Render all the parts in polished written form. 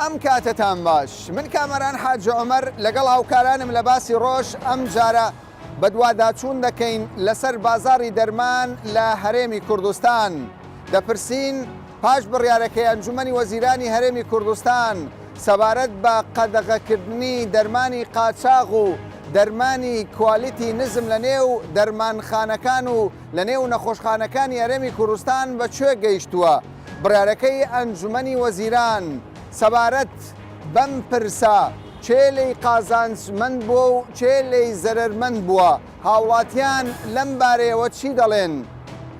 ئەم کاتتان باش من کامەران حاج عومەر لەگەڵ هاوکارانم لە باسی ڕۆژ ئەم جارە بە دوواداچوون دەکەین لەسەر بازاڕی دەرمان لە هەرێمی کوردستان دەپرسین پاش بڕیارەکەی ئەنجومەنی وەزیرانی هەرێمی کوردستان سەبارەت بە قەدەغەکردنی دەرمانی قاچاغ و دەرمانی کوالیتی نزم لە نێو دەرمانخانەکان و لە نێو نەخۆشخانەکانی هەرێمی کوردستان بەکوێ گەیشتووە بڕیارەکەی ئەنجومەنی وەزیران سەبارەت بەم پرسە چێ لێی قازانجمەند بووە و چێ لێی زەرەرمەند بووە هاوڵاتیان لەم بارەیەوە چی دەڵێن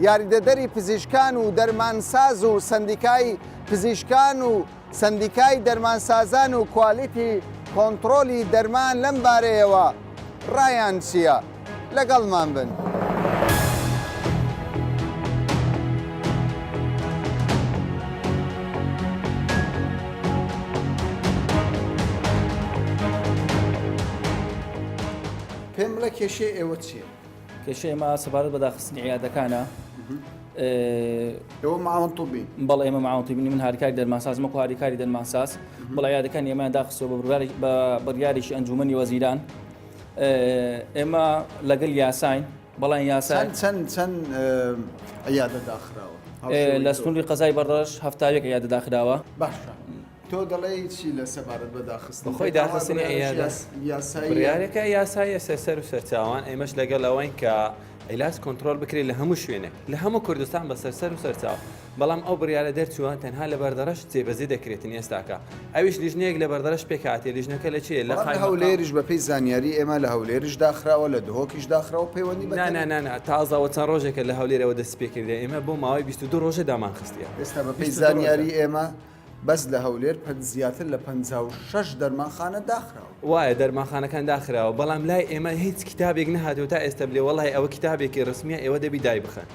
یاریدەدەری پزیشکان و دەرمانساز و سندیکای پزیشکان و سندیکای دەرمانسازان و کوالیتی کۆنتڕۆلی دەرمان لەم بارەیەوە ڕایان چییە لەگەڵمان بن. پێم بڵێ کێشەی ئێوە چییە؟ کێشەی ئێمە سەبارەت بە داخستنی عیادەکانە ئێوە معاون طبی بەڵێ ئێمە معاون طبی من هاریکاری دەرمانساز مەکو هاریکاری دەرمانساز بەڵێ عیادەکانی ئێمە داخستەوە بە بڕیاریشی ئەنجومەنی وەزیران ئێمە لەگەڵ یاساین بەڵام یاسای چەند عیادە داخراوە لە سنووری قەزای بەڕەش هەفتاوێک عیادە داخراوە. باشە تۆ دەڵێ چی لە سەبارەت بە داخستن خۆی داخستنی بڕیارەکە یاسایە سەر و سەرچاوان ئێمەش لەگەڵ ئەوەین کە عیلاج کۆنتڕۆل بکرێت لە هەموو شوێنێک لە هەموو کوردستان بە سەر و سەرچاو بەڵام ئەو بڕیارە دەرچووە تەنها لە بەردەڕەش جێبەجێ دەکرێتن ئێستاکە ئەویش لیژنەیەک لە بەردەڕەش پێکاتێ لیژنەکە لە چیە لە هەولێریش بەپێی زانیاری ئێمە لە هەولێریش داخراوە لە دهۆکیش داخراوە پەیوەندی بە تازەوە چەند ڕۆژێکە لە هەولێرەوە دەست پێ کردێ ئێمە بۆ ماوەی 22 ڕۆژە دامان خستیە ئێستا بەپێی زانیاری ئێمە بەس لە هەولێر زیاتر لە 56 دەرمانخانە داخراوە وایە دەرمانخانەکان داخراوە بەڵام لای ئێمە هیچ کتابێک نەهاتوە تا ئێستا بلێ وەڵای ئەوە کتابێکی ڕسمیە ئێوە دەبی دای بخەن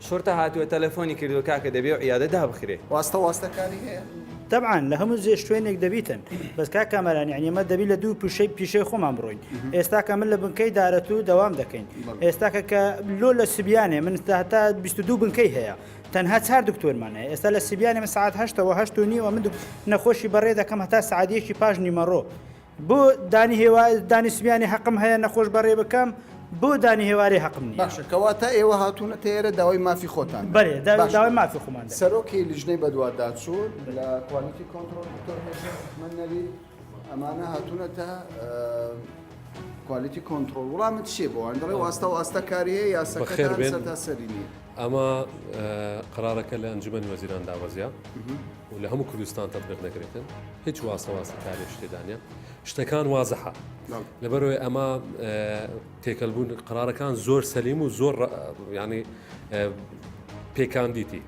شۆرتە هاتووە تەلەفۆنی کردووە کاکە دەبێ و عیادە دابخرێ واستەکاری هەیە طبعا لە هەموو شوێنێک دەبیتن بەس کا کامەران یعنیمە دەبی لە دوو پیشەی خۆمان بڕۆین ئێستا کە من لە بنکەی دارەت و دەوام دەکەین ئێستاکە کە لۆ لە سبیانێ من تا 22 بنکەی هەیە تەنها 4 دکتۆرمانەیە ئێستا لە سبیانێ من سعات 8ەوە 8 و نیوە من نەخۆشی بەڕێ دەکەم هەتا سعادیەکی پاش نیمەڕۆ بۆ دانی هێوا دانی سبیانی حەقم هەیە نەخۆش بەڕێ بکەم بۆ دانی هێواری حەقم نییە. باشە کەواتە ئێوە هاتوونە تێرە داوای مافی خۆتان بەێ داوای مافی خۆمان سەرۆکی لیژنەی بەدواداچوو لە کوانیتی کۆنتڕۆل من نەوی ئەمانە هاتوونەتە کوالیتی کۆنتڕۆل وڵامت چێ بۆوان دەڵێ واستەکاریە یاسەکەتان سەرتا سەرینی ئەمە قرارەکە لە ئەنجومەنی وەزیران داوەزیە و لە هەموو کوردستان تەطبیق دەکرێتن هیچ واستەکاری شتێدانە شتەکان وازەحە لەبەرەوەی ئەمە تێکەلبوون قرارەکان زۆر سەلیم و زۆر ینی پێکاندیتی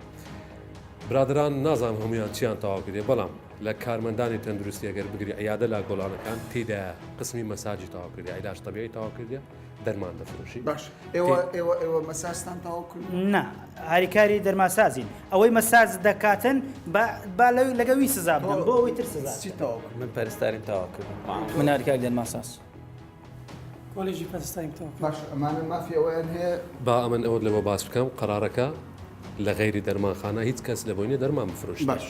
برادران نازانم هەمویان چیان تەواو کردێ بەڵام لە کارمەندانی تەندروستی ئەگەر بگری عیادە لا گۆڵانەکان تێدا قسمی مەساجی تەواو کردی عیلاج تەبیعی تەواو کردی دەرمان دەفرۆشی. باش ئێوە مەساجتان تەواو کرد؟ نا هاریکاری دەرماسازین ئەوەی مەساج دەکاتن با لەگەوی سزا بدەن بۆ ئەوەی تر سزا چی تەواو من پەرستاریم تەواو کردم من هاریکاری دەرماساز کۆلێژی پەرستاریم تەواو باش ئەمانە مافی ئەوەیان هەیە با ئەمن ئەوە لەوە باس بکەم قرارەکە لە غەیری دەرمانخانە هیچ کەس لە بۆینە دەرمان بفرۆشت. باش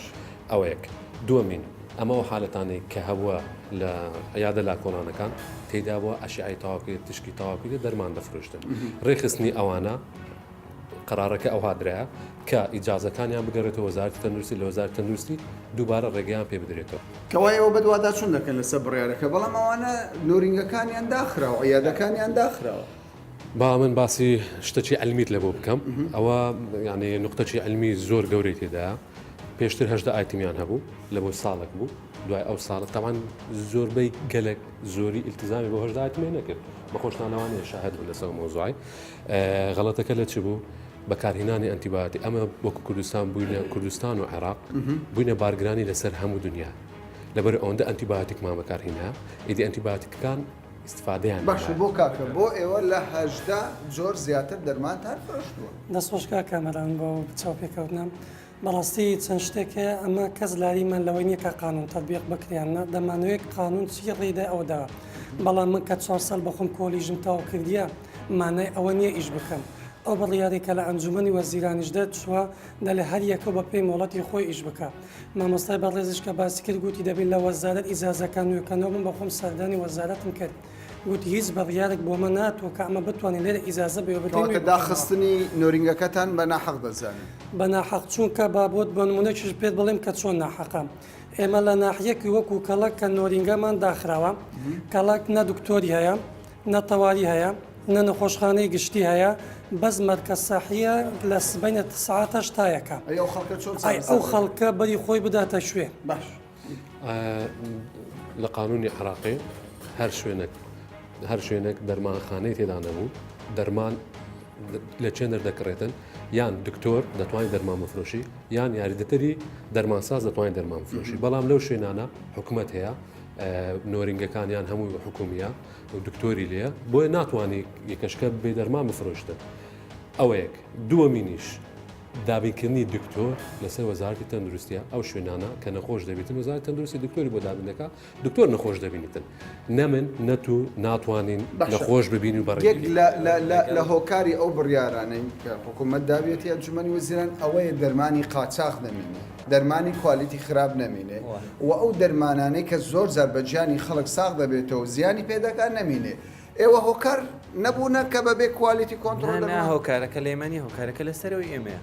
ئەوە یەک دووەمین ئەمەوە حالەتانەی کە هەبووە لە عیادە لا کۆڵانەکان تێدا بووە ئەشیعی تەواوکرێت تشکی تەواوکرێت دەرمان دەفرۆشتن ڕێخستنی ئەوانە قرارەکە ئەو هادرەیە کە ئیجازەکانیان بگەڕێتەوە وەزارەتی تەندروستی لە وەزارەتی تەندروستی دووبارە ڕێگەیان پێ بدرێتەوە کەوای ئەوە بەدواداچوون دەکەن لەسەر بڕیارەکە بەڵام ئەوانە نۆرینگەکانیان داخراوە عیادەکانیان داخراوە. با من باسی شتێکی ئەلمیت لە بۆ بکەم ئەوە یعنی نقطەی ئەلمی زۆر گەورەی تێدایە پێشتر هەشدا ئایتمیان هەبوو لە بۆ ساڵێک بوو دوای ئەو ساڵە تاوان زۆربەی گەلک زۆری ئیلتزامی بۆ هەشدا ئایتمێ نەکرد بە خۆشنانەوانەیە شاهد بوو لەسەر مۆزوعی غەڵەتەکە لە چ بوو بەکارهێنانی ئەنتیباتی ئەمە وەکو کوردستان بووینە کوردستان و عێراق بووینە بارگرانی لەسەر هەموو دنیا لەبەر ئەوەندە ئەنتیباتیکمان بەکارهێنا ئیدی ئەنتیباتیکەکان استفادەیان باش بۆ کاکە بۆ ئێوە لە هەژدا زۆر زیاتر دەرمانتان فرۆشتووە دەستخۆشکا کامەران بۆ چاو پێکەوتنم بەڕاستی چەند شتێکە ئەمە کەس لاریمان لەوەی نییە کە قانون تەطبیق بکریانە دەمانوێت قانون چی ڕێدا ئەودا بەڵام من کە 4 ساڵ بەخۆم کۆلیژم تەواو کردیە مانای ئەوە نییە ئیش بکەم ئەو بڕیارێکە لە ئەنجومەنی وەزیرانیشدا چووە دەڵێ هەر یەکە بە پێی مۆڵەتی خۆی ئیش بکە. مامۆستای بەڕێزش کە باسی کرد گوتی دەبێت لە وەزارەت ئیجازەکان نوێکەنەوە بم بە خۆم سەردانی وەزارەتم کرد. گوتی هیچ بڕیارێک بۆ مە ناتوە کە ئەمە بتوانین لێرە ئیجازە بێ کە داخستنی نۆرینگەکەتان بە ناحەق دەزانن. بە ناحەق چونکە بابۆت بە نمونەیەکیش پێت بڵێم کە چۆن ناحەقە. ئێمە لە ناحیەکی وەکو کەڵک کە نۆرینگەمان داخراوە، کەڵک نە دکتۆری هەیە، نە تەواوی هەیە، نە نەخۆشخانەی گشتی هەیە، بەس مەرکەز ساحیە لە بینە ساعاتە شتایەکە. ئەو خەڵکە بەری خۆی بداتە شوێ. باش لە قانونی عراقی هەر شوێنێک دەرمانخانەی تێدا نەبوو دەرمان لە چێن دەردەکڕێتن یان دکتۆر دەتوانین دەرمان بفرۆشی یان یاریدەتەری دەرمانساز دەتوانین دەرمان بفرۆشی. بەڵام لەو شوێنانە حکوومەت هەیە نۆرینگەکانیان هەموو حکومیە و دکتۆری لێە بۆیە ناتوانانی یەکەشکە بێ دەرمان بفرۆشتن. ئەوە یەک دووەمینیش دابینکردنی دکتۆر لەسەر وەزارەتی تەندروستیە ئەو شوێنانە کە نەخۆش دەبێتن وەزارەتی تەندروستی دکتۆری بۆ دابینەکە دکتۆر نەخۆش دەبینیتن نەمن نەتو ناتوانین نەخۆش ببین و بەڕێک لە هۆکاری ئەو بڕیارانەی کە حکوومەت دابێتی ئەنجومەنی وەزیران ئەوەیە دەرمانی قاچاق نەمینێ دەرمانی کوالیتی خراپ نەمینێ و ئەو دەرمانانەی کە زۆر جار بە گیانی خەڵک ساغ دەبێتەوە زیانی پێدەکات نەمینێ. ئێوە هۆکار نەبوونە کە بەبێ کوالیتی کۆنتڕۆل هۆکارەکە لێمەنی هۆکارەکە لەسەرەوەی ئێمەیە.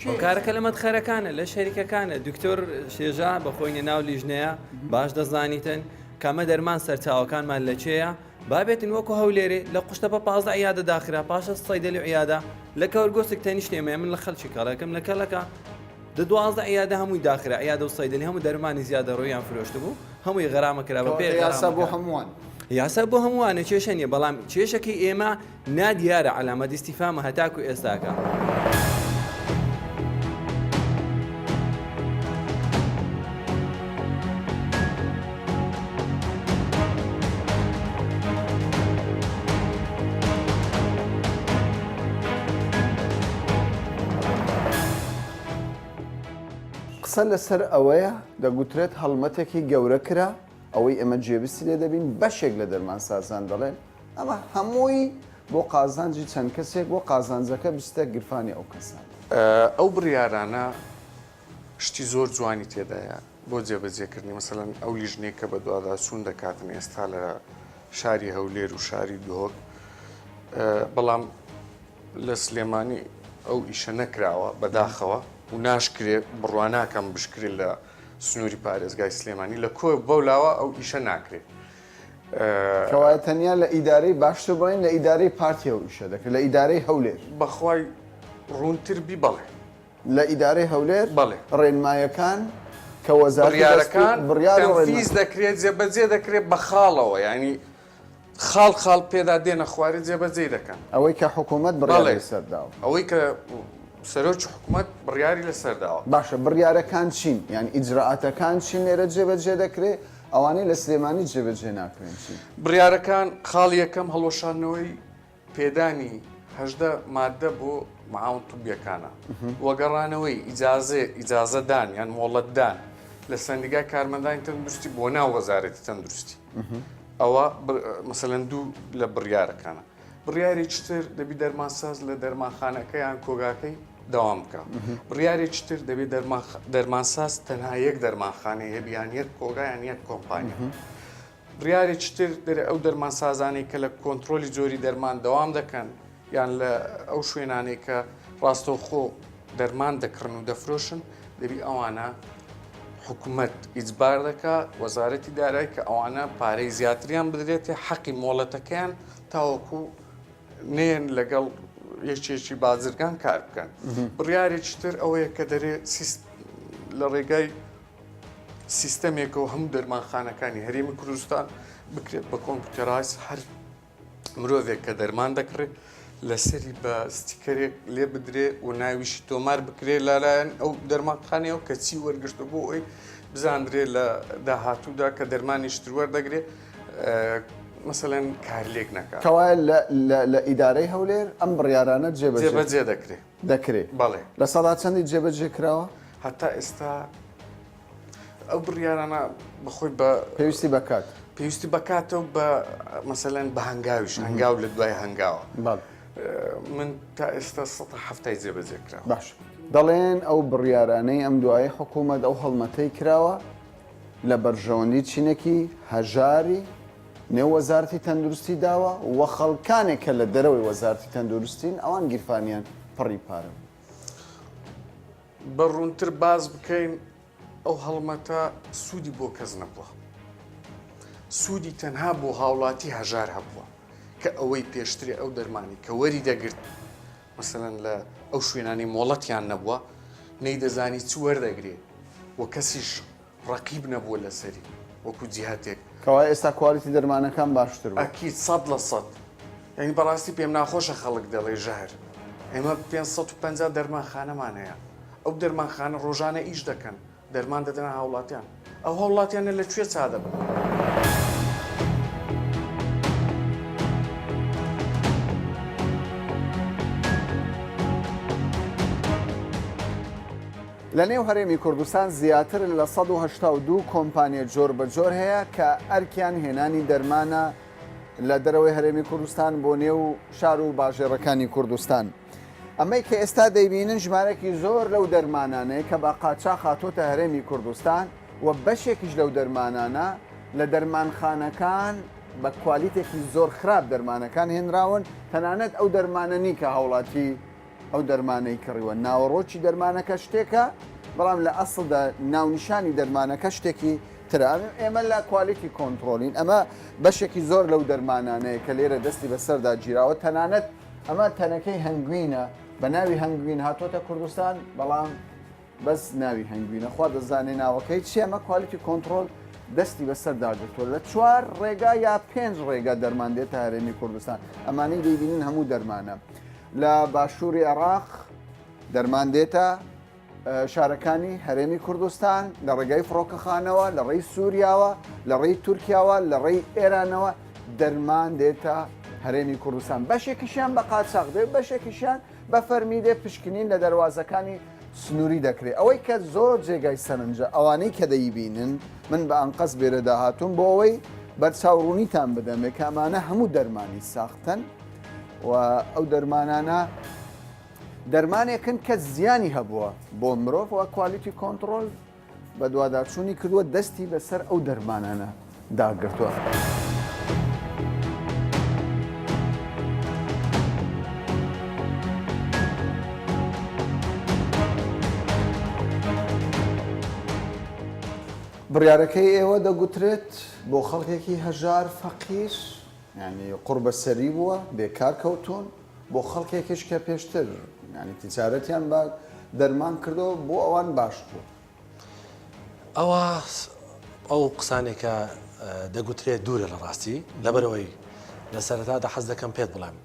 هۆکارەکە لە مەدخەرەکانە لە شەریکەکانە دکتۆر شێژا بەخۆینە ناو لیژنەیە باش دەزانیتن کامە دەرمان سەرچاوەکانمان لە چێە بابێتن وەکو هەولێرێ لە قوشتە بە 15 عیادە داخرا پاشە سەیدەلی عیادا لە کەورگۆسێک تەنیشتێمە من لە خەڵکی کاڵەکەم لە کەلەکە دە 12 عیادە هەمووی داخرا عیادە و سەیدەلی هەموو دەرمانی زیادە ڕۆیان فرۆشت بوو هەمووی غەرامە کرا بە پێ یاسا بۆ هەمووان. یاسا بۆ هەمووانە کێشە نیە بەڵام کێشەکەی ئێمە نادیارە علامە دیستیفامە هەتاکو ئێستاکە. قسە لەسەر ئەوەیە دەگوترێت هەڵمەتێکی گەورە کرا ئەوەی ئەمە جێبستی لێ دەبین بەشێک لە دەرمان سازان دەڵێن ئەمە هەمووی بۆ قازانجی چەند کەسێک بۆ قازانجەکە بستە گرفانی ئەو کەسان. ئەو بڕیارانە شتی زۆر جوانی تێدایە بۆ جێبەجێکردنی مەسەڵەن ئەو لیژنەیە کە بە دووادا چوون دەکاتن ئێستا لە شاری هەولێر و شاری دوهۆک بەڵام لە سلێمانی ئەو ئیشە نەکراوە بەداخەوە و ناشکرێ بڕواناکەم بشکرێت لە سنووری پارێزگای سلێمانی لە کۆ بەولاوە ئەو ئیشە ناکرێت. کەوایە تەنیا لە ئیدارەی باشتر بڵین لە ئیدارەی پارتیە و ئیشە دەکرێت لە ئیدارەی هەولێر بەخوای ڕوونتر بی بەڵێ لە ئیدارەی هەولێر بەڵێ ڕێنمایەکان کە وەزارەکان تەنفیز دەکرێت جێبەجێ دەکرێت بە خاڵەوە ینی خاڵ پێدا دێنە خوارێ جێبەجێ دەکەن ئەوەی کە حکوومەت بڕیاری سەرداوە ئەوەی کە سەرۆکی حکوومەت بڕیاری لەسەرداوە باشە بڕیارەکان چین یان ئیجرعاتەکان چین لێرە جێبەجێ دەکرێت ئەوانەی لە سلێمانی جێبەجێ ناکرێن چین بڕیارەکان خاڵی یەکەم هەڵۆشانەوەی پێدانی 18 مادە بۆ معاون توبیەکانە وەگەڕانەوەی ئیجازەدان یان مۆڵەتدان لە سندیگای کارمەندانی تەندروستی بۆ ناو وەزارەتی تەندروستی ئەوە مەسەلەن دوو لە بڕیارەکانە. بڕیارێکی تر دەبی دەرمانساز لە دەرمانخانەکە یان کۆگاکەی داوام بکە. بڕیارێکی تر دەبێت دەرمانساز تەنها یەک دەرمانخانەی هەبیان یەک کۆگا یان یەک کۆمپانیا. بڕیارێکی تر دەرێ ئەو دەرمانسازانەی کە لە کۆنتترۆلی جۆری دەرمان دەوام دەکەن یان لە ئەو شوێنانەی کە ڕاستەوخۆ دەرمان دەکڕن و دەفرۆشن دەبی ئەوانە حکوومەت ئیجبار دەکات وەزارەتی دارایی کە ئەوانە پارەی زیاتریان بدرێتێ حەقی مۆڵەتەکەیان تاوەکو نێن لەگەڵ یەکێکی بازرگان کار بکەن. بڕیارێکی تر ئەوەیە کە دەرێ لە ڕێگای سیستەمێکەوە هەموو دەرمانخانەکانی هەرێمی کوردستان بکرێت بە کۆمپیوتەرایز هەر مرۆڤێک کە دەرمان دەکرێت لەسەری بە ستیکەرێک لێ بدرێ و ناویشی تۆمار بکرێت لالایەن ئەو دەرمانخانەوە کە چی وەرگشتە بۆ ئەوی بزانرێت لە داهاتوودا کە دەرمانیشتر وەردەگرێ مەسەلەن کارلێک نەکات. کەوایە لە ئیدارەی هەولێر ئەم بڕیارانە جێبەجێ دەکرێت بەڵێ لە سەدا چەندی جێبەجێ کراوە هەتا ئێستا ئەو بڕیارانە بەخۆی بە پێویستی بکات پێویستی بکاتەوە بە مەسەلەن بە هەنگاویش هەنگاو لە دوای هەنگاوە من تا ئێستا 170 جێبەجێ کراوە. باش دەڵێن ئەو بڕیارانەی ئەم دوایی حکوومەت ئەو هەڵمەتەی کراوە لە بەرژەوەندی چینەکی هەژاری نێو وەزارەتی تەندروستی داوە و خەڵکانێک کە لە دەرەوەی وەزارەتی تەندروستین ئەوان گیرفانیان پڕی پارە. بەڕوونتر باز بکەین ئەو هەڵمەتە سوودی بۆ کەس نەبووە. سوودی تەنها بۆ هاوڵاتی هەژار هەبووە کە ئەوەی پێشتری ئەو دەرمانی کە وەری دەگرت مثلەن لە ئەو شوێنانی مۆڵەتیان نەبووە نەیدەزانی چ وەردەگرێت و کەسیش ڕەقیب نەبووە لەسەری وەکو جیهاتێک کەوای ئێستا کوالیتی دەرمانەکان باشتر بوو. ئەکید 100%. یعنی بەڕاستی پێم ناخۆشە خەڵک دەڵێ ژەهر ئێمە 550 دەرمانخانەمان هەیە. ئەو دەرمانخانە ڕۆژانە ئیش دەکەن دەرمان دەدەن هاوڵاتیان ئەو هاوڵاتیانە لەکوێ چا دەبن. لە نێو هەرێمی کوردستان زیاتر لە 182 کۆمپانیە جۆر بە جۆر هەیە کە ئەرکیان هێنانی دەرمانە لە دەرەوەی هەرێمی کوردستان بۆ نێو شار و باژێڕەکانی کوردستان. ئەمەی کە ئێستا دەیبینن ژمارەی زۆر لەو دەرمانانەیە کە بە قاچاق هاتۆتە هەرێمی کوردستان و بەشێکیش لەو دەرمانانە لە دەرمانخانەکان بە کوالیتێکی زۆر خراپ دەرمانەکان هێنراون تەنانەت ئەو دەرمانە کە هاوڵاتی ئەو دەرمانەی کڕیوە ناوەڕۆکی دەرمانەکە شتێکە بەڵام لە ئەسڵدا ناونیشانی دەرمانەکە شتێکی ترە. ئێمە لە کوالیتی کۆنتترۆلین ئەمە بەشێکی زۆر لەو دەرمانانەیە کە لێرە دەستی بەسەردا گیراوە تەنانەت ئەمە تەنەکەی هەنگوینە بە ناوی هەنگوین هاتۆتە کوردستان بەڵام بەس ناوی هەنگوینە خوا دەزانێ ناوەکەی چی ئەمە کوالیتی کۆنتترۆل دەستی بەسەرداگرتووە لە 4 ڕێگا یا 5 ڕێگا دەرمان دێتە هەرێمی کوردستان ئەمانەی دەیبینین هەموو دەرمانە. لە باشووری عێراق دەرمان دێتە شارەکانی هەرێمی کوردستان لە ڕێگای فڕۆکەخانەوە لە ڕێی سووریاوە لە ڕێی تورکیاوە لە ڕێی ئێرانەوە دەرمان دێتە هەرێمی کوردستان بەشێکیشیان بە قاچاق دێت بەشێکیشیان بە فەرمی دێ پشکنین لە دەواازەکانی سنووری دەکرێت. ئەوەی کە زۆر جێگای سەرنجە ئەوانەی کە دەیبینن من بە ئەنقەس بێرە داهاتوم بۆ ئەوەی بەرچاوڕوونیتان بدەمێ کامانە هەموو دەرمانی ساختن و ئەو دەرمانانە دەرمانێکن کە زیانی هەبووە بۆ مرۆڤ و کوالیتی کۆنتترۆل بە دوواداچوونی کردووە دەستی بەسەر ئەو دەرمانانە داگرتووە. بڕیارەکەی ئێوە دەگوترێت بۆ خەڵکێکی هەژار فەقیر ینی قوربەسەری بووە بێکار کەوتون بۆ خەڵکێکیش کە پێشتر ینی تیجارەتیان بە دەرمان کردەوە بۆ ئەوان باش بوو. ئەو قسانێکە دەگوترێت دوورە لە ڕاستی لەبەرەوەی لە سەرەتادا حەز دەکەم پێت بڵێم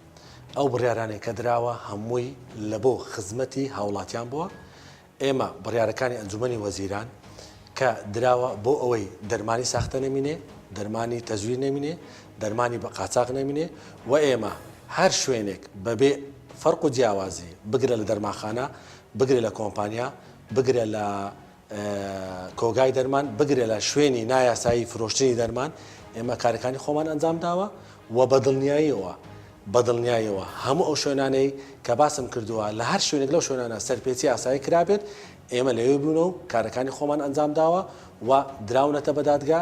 ئەو بڕیارانێک کە دراوە هەمووی لە بۆ خزمەتی هاوڵاتیان بووە. ئێمە بڕیارەکانی ئەنجومەنی وەزیران کە دراوە بۆ ئەوەی دەرمانی ساختە نەمینێ دەرمانی تەزویر نەمینێ دەرمانی بە قاچاق نەمینێ و ئێمە هەر شوێنێک بەبێ فەرق و جیاوازی بگرە لە دەرماخانە بگرێ لە کۆمپانیا بگرێ لە کۆگای دەرمان بگرێ لە شوێنی نایاسایی فرۆشتنی دەرمان ئێمە کارەکانی خۆمان ئەنجام داوە و بەدڵنیاییەوە هەموو ئەو شوێنانەی کە باسم کردووە لە هەر شوێنێک لەو شوێنانە سەرپێچی ئاسایی کرابێت ئێمە لەوێ بوونە و کارەکانی خۆمان ئەنجام داوە و دراونەتە بەدادگا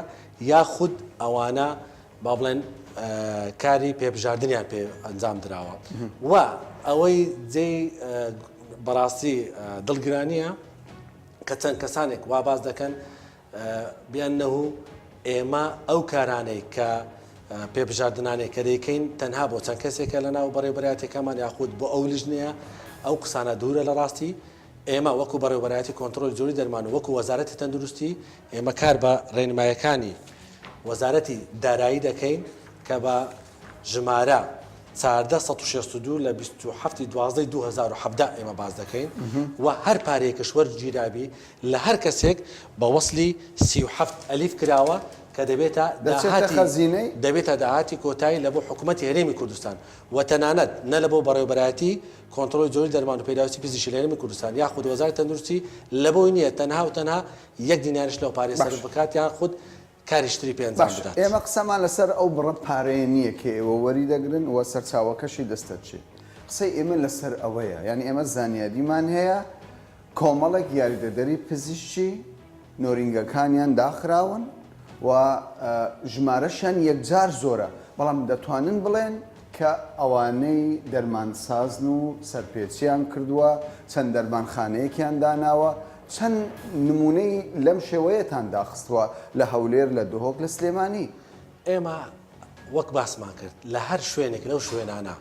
یاخود ئەوانە با بڵێن کاری پێبژاردنیان پێ ئەنجام دراوە و ئەوەی جێی بەڕاستی دڵگرانیە کە چەند کەسانێک وا باز دەکەن بیاننەهوو ئێمە ئەو کارانەی کە پێبژاردنانێک کە دەیکەین تەنها بۆ چەند کەسێکە لە ناو بەڕێوەبەرایەتەکەمان یاخود بۆ ئەو لیژنەیە ئەو قسانە دوورە لە ڕاستی ئێمە وەکو بەڕێوەبەرایەتی کۆنتترۆل جۆری دەرمان و وەکو وەزارەتی تەندروستی ئێمە کار بە ڕێنمایەکانی وەزارەتی دارایی دەکەین کە بە ژمارە 1462 لە 27/12/2017 ئێمە باز دەکەین و هەر پارەیەکەش وەرگیرابی لە هەر کەسێک بە وەسلی 37 ئەلیف کراوە کە دەبێتە داهاتی کۆتایی لە بۆ حکوومەتی هەرێمی کوردستان و تەنانەت نە لە بۆ بەڕێوەبەرایەتی کۆنتترۆلی جۆری دەرمان و پێداویستی پزیشکی لە هەرێمی کوردستان یاخود وەزارەتی تەندروستی لە بۆی نییە تەنها و تەنها 1 دیناریش لەو پارەی سەر بکات یاخود کاریشتری پێ ئەنجام بدات. ئێمە قسەمان لەسەر ئەو بڕە پارەیە نییە کە ئێوە وەری دەگرن و سەرچاوەکەشی دەستە چی قسەی ئێمە لەسەر ئەوەیە یعنی ئێمە زانیاریمان هەیە کۆمەڵێک یاریدەدەری پزیشکی نۆرینگەکانیان داخراون و ژمارەشان یەکجار زۆرە بەڵام دەتوانن بڵێن کە ئەوانەی دەرمانسازن و سەرپێچیان کردووە چەند دەرمانخانەیەکیان داناوە چەند نمونەی لەم شێوەیەتان داخستووە لە هەولێر لە دهۆک لە سلێمانی ئێمە وەک باسمان کرد لە هەر شوێنێک لەو شوێنانە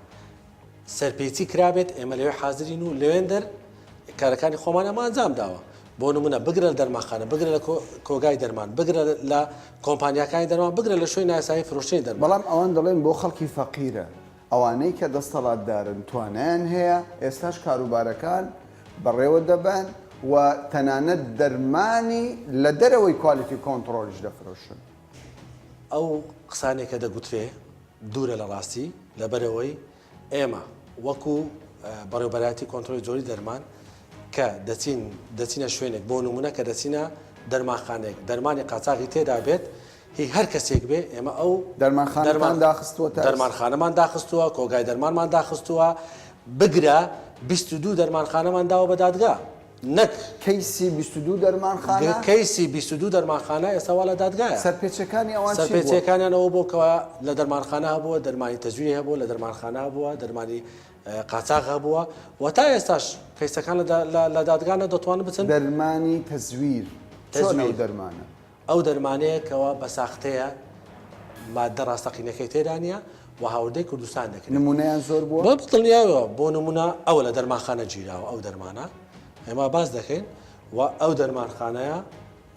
سەرپێچی کرابێت ئێمە لەوێ حازرین و لەوێن دەر کارەکانی خۆمان ئەمە ئەنجام داوە بۆ نمونە بگرە لە دەرمانخانە بگرە لە کۆگای دەرمان بگرە لە کۆمپانیاکانی دەرمان بگرە لە شوێن ناسایی فرۆشتنی دەرمان بەڵام ئەوان دەڵێن بۆ خەڵکی فەقیرە ئەوانەی کە دەستەڵاتدارن توانیان هەیە ئێستاش کاروبارەکان بەڕێوە دەبن و تەنانەت دەرمانی لە دەرەوەی کوالیتی کۆنتڕۆلیش دەفرۆشن ئەو قسانێکە دەگوترێ دوورە لە ڕاستی لەبەرەوەی ئێمە وەکو بەڕێوەبەرایەتی کۆنتڕۆلی جۆری دەرمان کە دەچینە شوێنێک بۆ نمونە کە دەچینە دەرمانخانەیەک دەرمانی قاچاقی تێدا بێت هی هەر کەسێک بێ ئێمە ئەو دەرمانخانەمان داخستووە دەرمانخانەمان داخستووە کۆگای دەرمانمان داخستووە بگرە 22 دەرمانخانەمان داوە بە دادگا نەک کەیسی 22 دەرمانخانە کەیسی 22 دەرمانخانە ئێستاوا لە دادگایە سەرپێچەکانی ئەوان سەرپێچەکانیانەوە بۆکەوە لە دەرمانخانە هەبووە دەرمانی تەجویری هەبووە لە دەرمانخانە هەبووە دەرمانی قاچاق هەبووە و تا ئێستاش کەیسەکان لە دادگانە دەتوانن بچن دەرمانی تەزویر دەرمانە ئەو دەرمانەیەکەوە بە ساختەیە مادە ڕاستەقینەکەی تێدانە و هاوردەی کوردستان دەکەن نمونەیان زۆر بووە بە دڵنیاوە بۆ نمونە ئەوە لە دەرمانخانە گیراوە ئەو دەرمانە ئێمە باز دەکەین و ئەو دەرمانخانەیە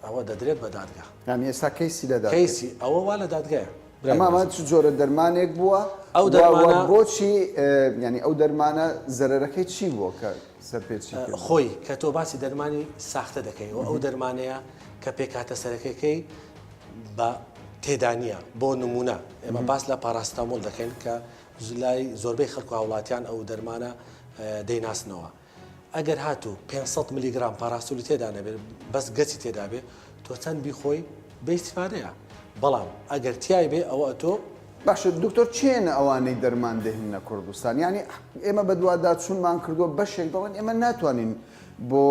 ئەوە دەدرێت بە دادگا یانی ئێستا کەیسی لەدا کەیسی ئەوە وا لە دادگایە ئەمامان چ جۆرە دەرمانێک بووە ئەو دەرمانە بۆچی ینی ئەو دەرمانە زەرەرەکەی چی بووە کە سەرپێچی خۆی کە تۆ باسی دەرمانی ساختە دەکەی و ئەو دەرمانەیە کە پێکاتە سەرەکەەکەی بە تێدانە بۆ نمونە ئێمە باس لە پاراستامۆل دەکەین کە لای زۆربەی خەڵکو هاوڵاتیان ئەو دەرمانە دەیناسنەوە ئەگەر هاتوو 500 میلیگرام پاراستولی تێدا نەبێت بەس گەچی تێدا بێ تۆ چەند بیخۆی بەیسیفادەیە بەڵام ئەگەر تیای بێ ئەوە تۆ باشە دکتۆر چێنە ئەوانەی دەرمان دەهێنە کوردستان ینی ئێمە بە دووادا چونمان کردووە بەشێک دەڵێن ئێمە ناتوانین بۆ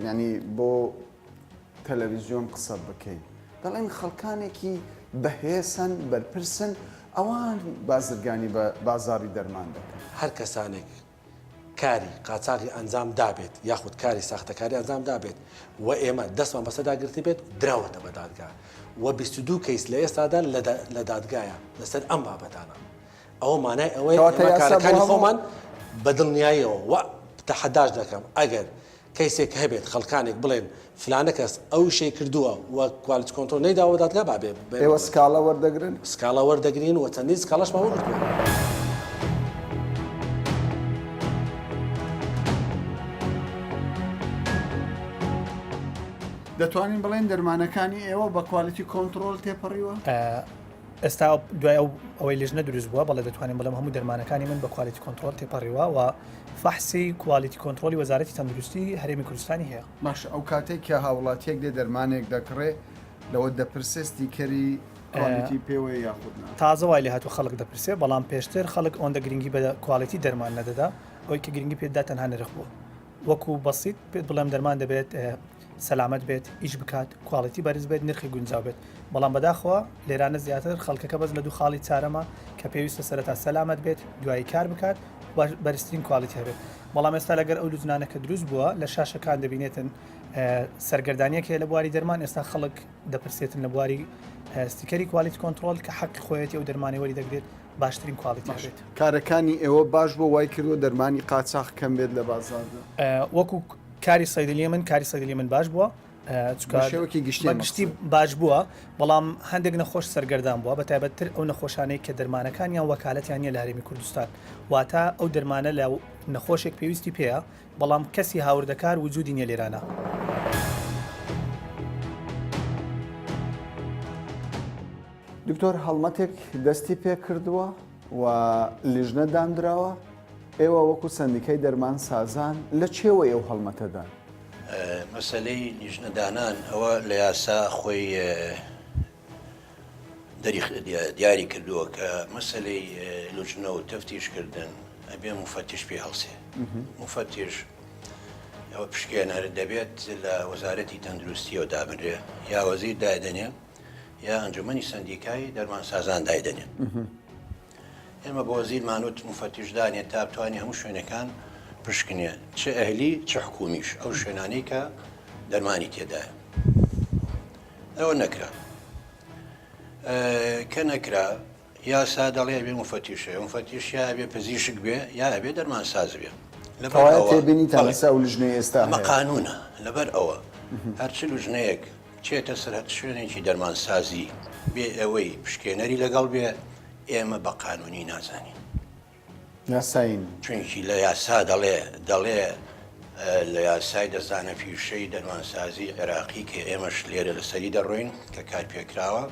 ینی بۆ تەلەڤیزیۆن قسە بکەین دەڵێن خەڵکانێکی بەهێسن بەرپرسن ئەوان بازرگانی بە بازاری دەرمان دەکەن هەر کەسانێک کاری قاچاقی ئەنجام دابێت یاخود کاری ساختەکاری ئەنجام دابێت و ئێمە دەستمان بەسەداگرتی بێت دراوەتە بە دادگا و 22 کەیس لە ئێستادا لە دادگایە لەسەر ئەم بابەتانە ئەوە مانای ئەوەی کارەکانی خۆمان بەدڵنیاییەوە و تەحەداش دەکەم ئەگەر کەیسێک هەبێت خەڵکانێک بڵێن فلانە کەس ئەو شەی کردووە و کوالیتی کۆنتڕۆل نەیداوە دادگا بابێ ئێوە سکاڵە وەردەگرن سکاڵە وەردەگرین و چەندی سکاڵەشمان وەرگرتووە دەتوانین بڵێن دەرمانەکانی ئێوە بە کوالیتی کۆنتڕۆل تێپەڕیوە ئێستا دوای ئەوەی لێژنە دروست بووە بەڵێ دەتوانین بڵێم هەموو دەرمانەکانی من بە کوالیتی کۆنتڕۆل تێپەڕیوە و فەحسی کوالیتی کۆنتڕۆلی وەزارەتی تەندروستی هەرێمی کوردستانی هەیە باش ئەو کاتێک کە هاوڵاتیەک دێ دەرمانێک دەکڕێ لەوە دەپرسێستی کەری کوالیتی پێوە یاخودنا تازە وای لێ هاتوو خەڵک دەپرسێ بەڵام پێشتر خەڵک ئەوەندە گرنگی بە کوالیتی دەرمان نەدەدا ئەوەی کە گرنگی پێدا تەنها نرخ بووە وەکو بەسیط پێت بڵێم دەرمان دەبێت سەلامەت بێت ئیش بکات کوالیتی بەرز بێت نرخی گونجاو بێت بەڵام بەداخەوە لێرانە زیاتر خەڵکەکە بەس لە دوو خاڵی چارەمە کە پێویستە سەرەتا سەلامەت بێت دوایی کار بکات بەرزترین کوالیتی هەبێت بەڵام ئێستا لەگەر ئەو لوجنانەکە دروست بووە لە شاشەکان دەبینێتن سەرگەردانیەک هەیە لە بواری دەرمان ئێستا خەڵک دەپرسێتن لە بواری ستیکەری کوالیتی کۆنتڕۆل کە حەقی خۆیەتی ئەو دەرمانی وەری دەگرێت باشترین کوالیتی هەبێت کارەکانی ئێوە باش بۆ وای کردووە دەرمانی قاچاق کەم بێت لە بازاردا وەکو کاری سەیدلی من باش بووە گشتی باش بووە بەڵام هەندێک نەخۆش سەرگەردان بووە بە تایبەتتر ئەو نەخۆشانەی کە دەرمانەکانیان وەکالەتیان نیە لە هەرێمی کوردستان واتە ئەو دەرمانە لە نەخۆشێک پێویستی پێەیە بەڵام کەسی هاوردەکار وجودی نیە لێرانە دکتۆر هەڵمەتێک دەستی پێ کردووە و لیژنە دانراوە ئێوە وەکو سندیکای دەرمان سازان لە چێوە ئێو هەڵمەتەدان مەسلەی لیژنەدانان ئەوە لە یاسا خۆی دیاری کردووە کە مەسلەی لوجنە و تەفتیشکردن ئەبێ مفتش پێ هەڵسێ مفتش ئەوە پشکێنەرە دەبێت لە وەزارەتی تەندروستیەوە دابنرێ یا وەزیر دایدەنێ یا ئەنجومەنی سندیکایی دەرمانسازان دایدەنێ ئێمە بە وەزیر مانوت مفتشدانێت تا بتوانێت هەموو شوێنەکان پشکنێ چ ئەهلی چ حکومیش ئەو شوێنانەی کە دەرمانی تێدایە ئەوە نەکرا کە نەکرا یاسا دەڵێ بێ مفتیشە مفتیش یا بێ پزیشک بێ یا بێ دەرمانساز بێ ئەمە قانونە لەبەر ئەوە هەرچ لوژنەیەک چێتە سەرەت شوێنێکی دەرمانسازی بێ ئەوەی پشکێنەری لەگەڵ بێ ئێمە بە قانونی نازانین یاساین چونکی لە یاسا دەڵێ لە یاسای دەزانە پیشەی دەرمانسازی عێراقی کە ئێمەش لێرە لەسەری دەڕۆین کە کار پێکراوە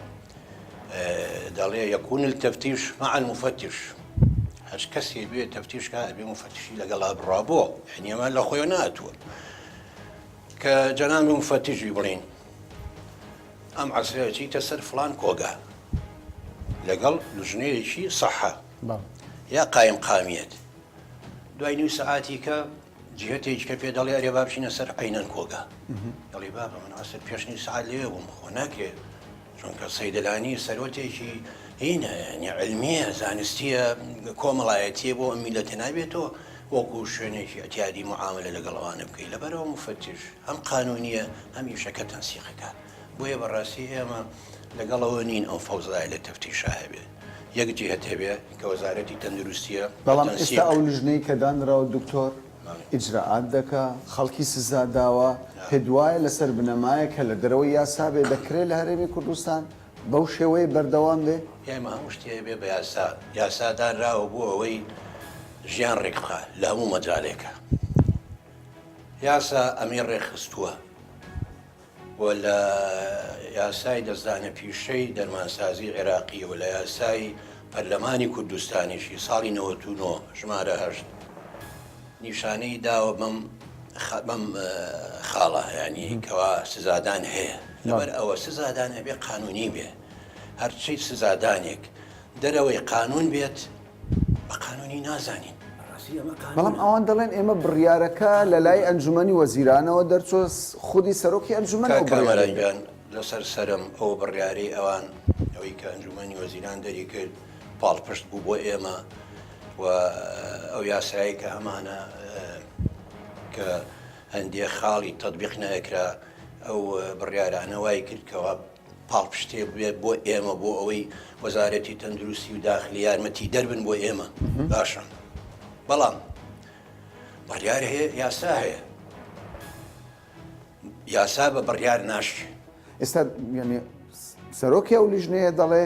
دەڵێ یەکون التەفتیش مع المفتش هەچ کەسێ بێ تەفتیشکە ئەبێ مفتشی لەگەڵا بڕابۆ یعنی ئەمە لە خۆی ناتوە کە جەنابی مفتشی بڵین ئەم عەسرەیە چیتە سەر فڵان کۆگا لەگەڵ لوژنەیەکی سەحە یا قایم قامیەت دوای نیو سەعاتی کە جهتێکی کە پێ دەڵێ ئەرێ با بچینە سەر عینەن کۆگا دەڵێ بابە من ئەسەر پێش نیو سەعات لێ بووم خۆ ناکرێت چونکە سەیدەلانی سەرۆتێکی هینە علمیە زانستیە کۆمەڵایەتیە بۆ ئەم میلەتە نابێتەوە وەکو شوێنێکی ئەتیادی معاملە لەگەڵەوانە بکەیت لەبەرەوە مفتش هەم قانونیە هەم یشەکە تەنسیقەکە بۆیە بەڕاستی ئێمە لەگەڵەوە نین ئەو فەوزای لە تەفتیشا هەبێ یەک جهت هەبێ کە وەزارەتی تەندروستیە بەڵام ئێستا ئەو لژنەی کە دانراوە دکتۆر ئیجرعات دەکا خەڵکی سزا داوە پێ دوایە لەسەر بنەمایە کە لە دەرەوەی یاسا بێ دەکرێت لە هەرێمی کوردستان بەو شێوەیە بەردەوام بێ ئێمە هەموو شتێ بێ بە یاسا دانراوە بۆ ئەوەی ژیان ڕێکخا لە هەموو مەجالێکە یاسا ئەمێ ڕێخستووە و لە یاسای دەستدانە پیشەی دەرمانسازی عێراقی و لە یاسای پەرلەمانی کوردستانیشی ساڵی 99 ژمارە 8 نیشانەی داوە بەم خاڵە ینی کەوا سزادان هەیە لەبەر ئەوە سزادان هەبێ قانونی بێ هەرچی سزادانێک دەرەوەی قانون بێت بە قانونی نازانین بەڵام ئەوان دەڵێن ئێمە بڕیارەکە لە لای ئەنجومەنی وەزیرانەوە دەرچۆ خودی سەرۆکی ئەنجومەن کامەرانجان لەسەر سرم ئەو بڕیاری ئەوان ئەوەی کە ئەنجومەنی وەزیران دەری کرد پاڵپشت بوو بۆ ئێمە و ئەو یاسایی کە هەمانە کە هەندێک خاڵی تەطبیق نەکرا ئەو بڕیارانە وای کردکەوە پاڵپشتێ بێت بۆ ئێمە بۆ ئەوەی وەزارەتی تەندروستی و داخلی یارمەتی دەربن بۆ ئێمە باشە بەڵام بڕیار هەیە یاسا هەیە یاسا بە بڕیار ناشی ئێستا سەرۆکی ئەو لیژنەیە دەڵێ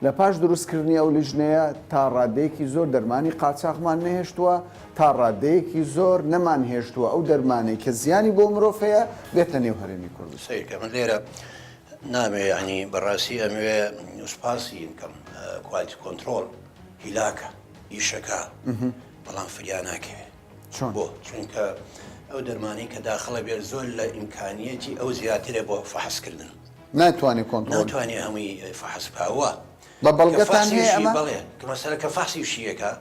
لە پاش دروستکردنی ئەو لیژنەیە تا ڕادەیەکی زۆر دەرمانی قاچاقمان نەهێشتووە تا ڕادەیەکی زۆر نەمان هێشتووە ئەو دەرمانەی کە زیانی بۆ مرۆڤەیە بێتە نێو هەرێمی کوردستان سەیرکە من لێرە نامێ ینی بەڕاستی ئەموێ نووسپاسی بکەم کوالیتی کۆنتڕۆڵ هیلاکە ئیشەکە بەڵام فریا ناکەوێت بۆ چونکە ئەو دەرمانی کە داخڵە بێت زۆر لە ئیمکانیەتی ئەو زیاترە بۆ فەحسکردن ناتوانێت کۆنتڕۆڵ ناتوانێت هەمووی فەحس بکەوە بە بەڵگەتان هەیە ئەمە بڵێ کە مەسەلە کە فەحسی وشیەکە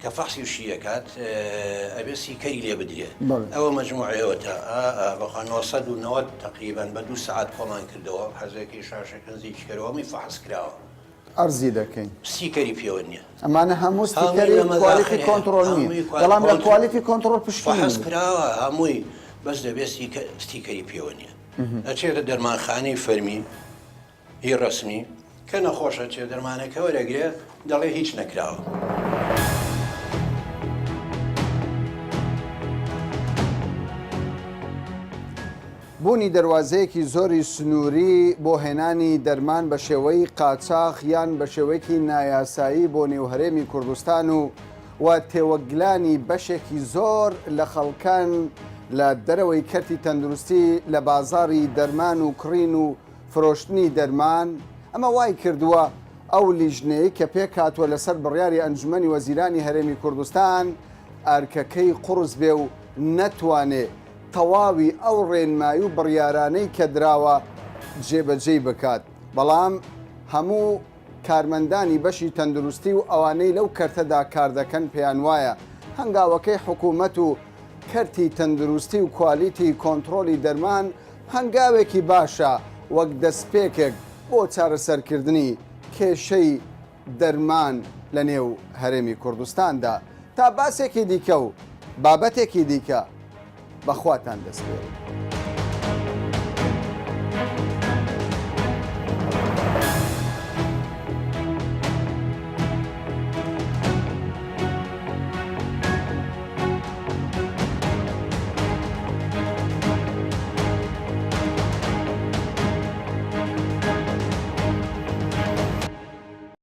کە فەحسی وشیەکات ئەبێ سیکەری لێ بدرێت ئەوە مەجموعەوە تا بەخوا 990 تقریبان بە 2 ساعت کۆمان کردەوە حەزێکی شاشەکە نزیکەرەوەمی فەحس کراوە ئەرزی دەکەین سیکەری پێوە نییە ئەمانە هەموو سیکەری کوالیتی کۆنتڕۆڵ نییە بەڵام لە کوالیتی کۆنتڕۆڵ پشتی فەحس کراوە هەمووی بەس دەبێت ستیکەری پێوە نییە ئەچێتە دەرمانخانەی فەرمی هی ڕسمی کە نەخۆشە چێ دەرمانەکە وەرەگرێ دەڵێ هیچ نەکراوە بوونی دەواازەیەکی زۆری سنووری بۆ هێنانی دەرمان بە شێوەی قاچاق یان بە شێوەیەکی نایاسایی بۆ نێوهەرێمی کوردستان و تێوەگلانی بەشێکی زۆر لە خەڵکان لە دەرەوەی کەرتی تەندروستی لە بازاری دەرمان و کڕین و فرۆشتنی دەرمان ئەمە وای کردووە ئەو لیژنەیە کە پێک هاتووە لەسەر بڕیاری ئەنجومەنی وەزیرانی هەرێمی کوردستان ئەرکەکەی قوڕس بێ و نەتوانێت تەواوی ئەو ڕێنمایی و بڕیارانەی کە دراوە جێبەجێ بکات بەڵام هەموو کارمەندانی بەشی تەندروستی و ئەوانەی لەو کەرتەدا کار دەکەن پێیان وایە هەنگاوەکەی حکوومەت و کەرتی تەندروستی و کوالیتی کۆنتترۆلی دەرمان هەنگاوێکی باشە وەک دەستپێکێک بۆ چارەسەرکردنی کێشەی دەرمان لە نێو هەرێمی کوردستاندا تا باسێکی دیکە و بابەتێکی دیکە بەخواتان دەست پێ.